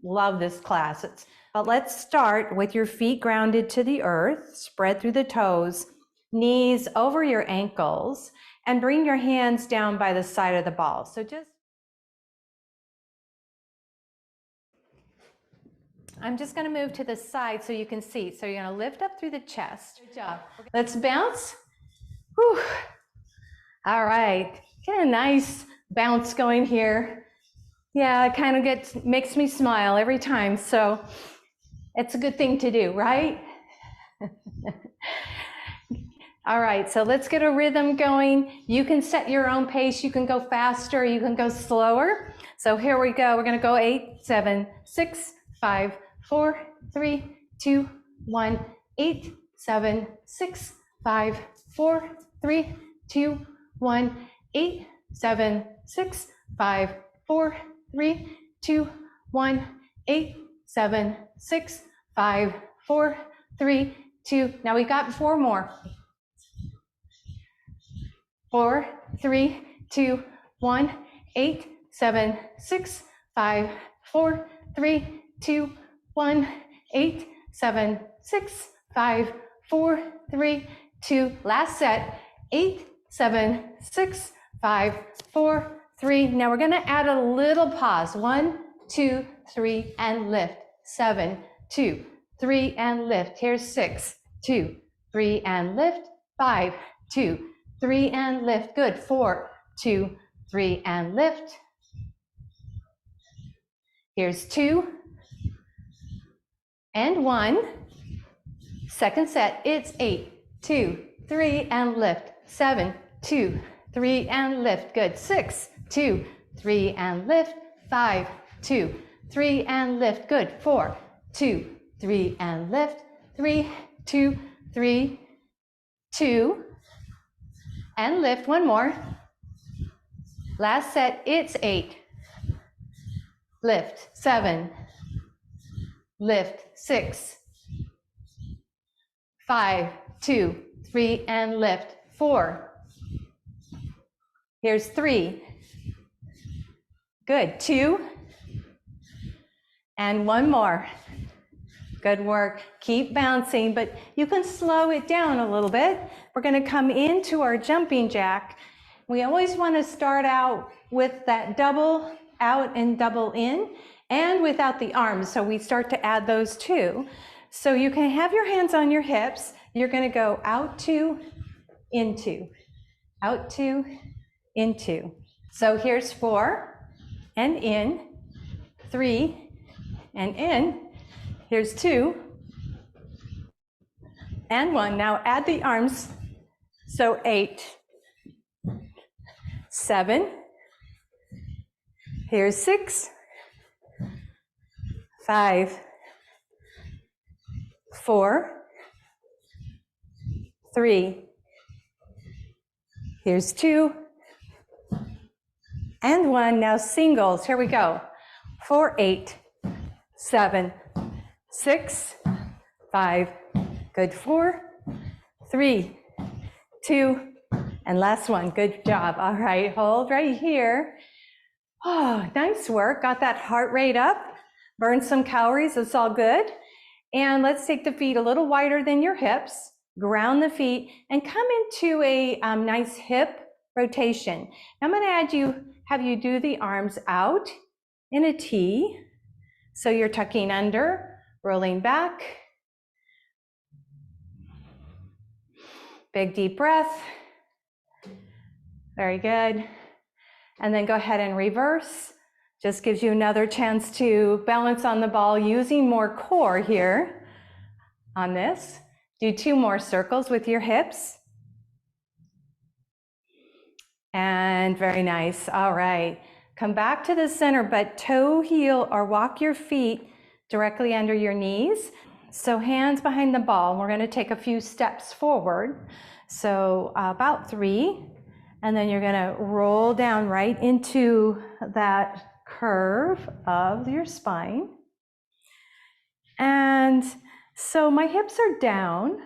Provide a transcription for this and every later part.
love this class. But let's start with your feet grounded to the earth, spread through the toes, knees over your ankles, and bring your hands down by the side of the ball. So I'm just going to move to the side so you can see. So you're going to lift up through the chest. Good job. Let's bounce. Whew. All right. Get a nice bounce going here. Yeah, it kind of makes me smile every time. So it's a good thing to do, right? All right, so let's get a rhythm going. You can set your own pace. You can go faster, you can go slower. So here we go. We're going to go 8, 7, 6, 5, 4, 3, 2, 1. 8, 7, 6, 5, 4, 3, 2, 1. 8, 7, 6, 5, 4, 3, 2, 1. 8, 7, 6, 5, 4, 3, 2. Now we got 4 more. 4, 3, 2, 1. 8, 7, 6, 5, 4, 3, 2, 1. 8, 7, 6, 5, 4, 3, 2. Last set. 8, 7, 6, 5, 4, 3. Now we're going to add a little pause. 1, 2, 3, and lift. 7, 2, 3, and lift. Here's 6, 2, 3, and lift. 5, 2, 3, and lift. Good. 4, 2, 3, and lift. Here's 2 and 1. Second set. It's 8, 2, 3, and lift. 7, 2, 3, and lift. Good. 6, 2, 3, and lift. 5, 2, 3, and lift. Good. 4, 2, 3, and lift. 3, 2, 3, 2, and lift. One more. Last set. It's 8. Lift. 7. Lift. 6. 5, 2, 3, and lift. 4. Here's 3. Good. 2. And 1 more. Good work. Keep bouncing, but you can slow it down a little bit. We're going to come into our jumping jack. We always want to start out with that double out and double in, and without the arms. So we start to add those too. So you can have your hands on your hips. You're going to go out to, into, out to, into. So here's 4 and in, 3 and in. Here's 2 and 1. Now add the arms. So 8, 7. Here's 6, 5, 4, 3. Here's 2 and 1. Now singles. Here we go. 4, 8, 7, 6, 5. Good. 4, 3, 2, and last one. Good job. All right, hold right here. Oh, nice work. Got that heart rate up. Burned some calories. It's all good. And let's take the feet a little wider than your hips. Ground the feet and come into a nice hip rotation. Now I'm going to have you do the arms out in a T. So you're tucking under, rolling back. Big deep breath. Very good. And then go ahead and reverse. Just gives you another chance to balance on the ball using more core here on this. Do 2 more circles with your hips. And very nice. All right. Come back to the center, but toe heel or walk your feet directly under your knees. So hands behind the ball. We're going to take a few steps forward. So about 3. And then you're going to roll down right into that curve of your spine. And so my hips are down,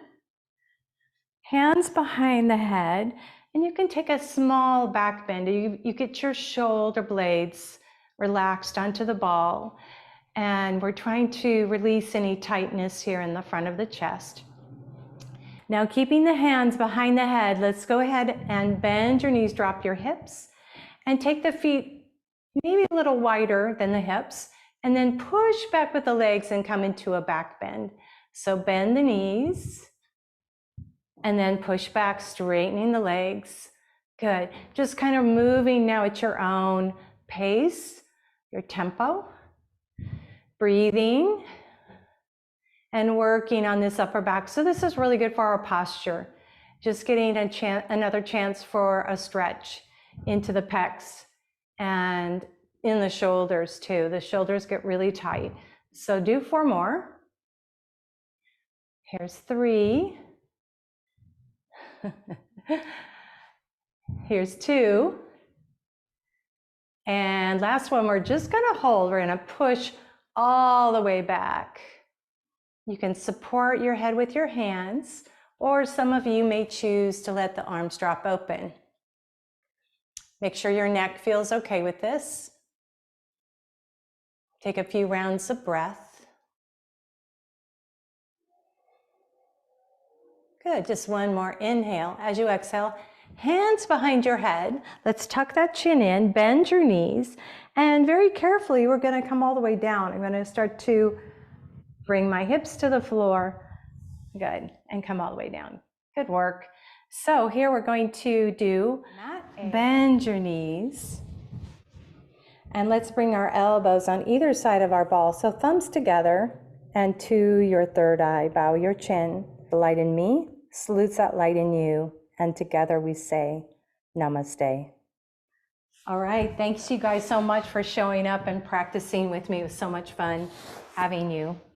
hands behind the head, and you can take a small back bend. You get your shoulder blades relaxed onto the ball. And we're trying to release any tightness here in the front of the chest. Now, keeping the hands behind the head, let's go ahead and bend your knees, drop your hips, and take the feet maybe a little wider than the hips, and then push back with the legs and come into a back bend. So bend the knees, and then push back, straightening the legs. Good. Just kind of moving now at your own pace, your tempo. Breathing and working on this upper back. So this is really good for our posture. Just getting another chance for a stretch into the pecs and in the shoulders too. The shoulders get really tight. So do 4 more. Here's 3. Here's 2. And last one, we're just gonna hold. We're gonna push all the way back. You can support your head with your hands, or some of you may choose to let the arms drop open. Make sure your neck feels okay with this. Take a few rounds of breath. Good, just one more inhale. As you exhale, hands behind your head. Let's tuck that chin in, bend your knees, and very carefully, we're gonna come all the way down. I'm gonna start to bring my hips to the floor. Good, and come all the way down. Good work. So here we're going to do bend your knees. And let's bring our elbows on either side of our ball. So thumbs together and to your third eye. Bow your chin. The light in me salutes that light in you. And together we say, Namaste. All right, thanks you guys so much for showing up and practicing with me. It was so much fun having you.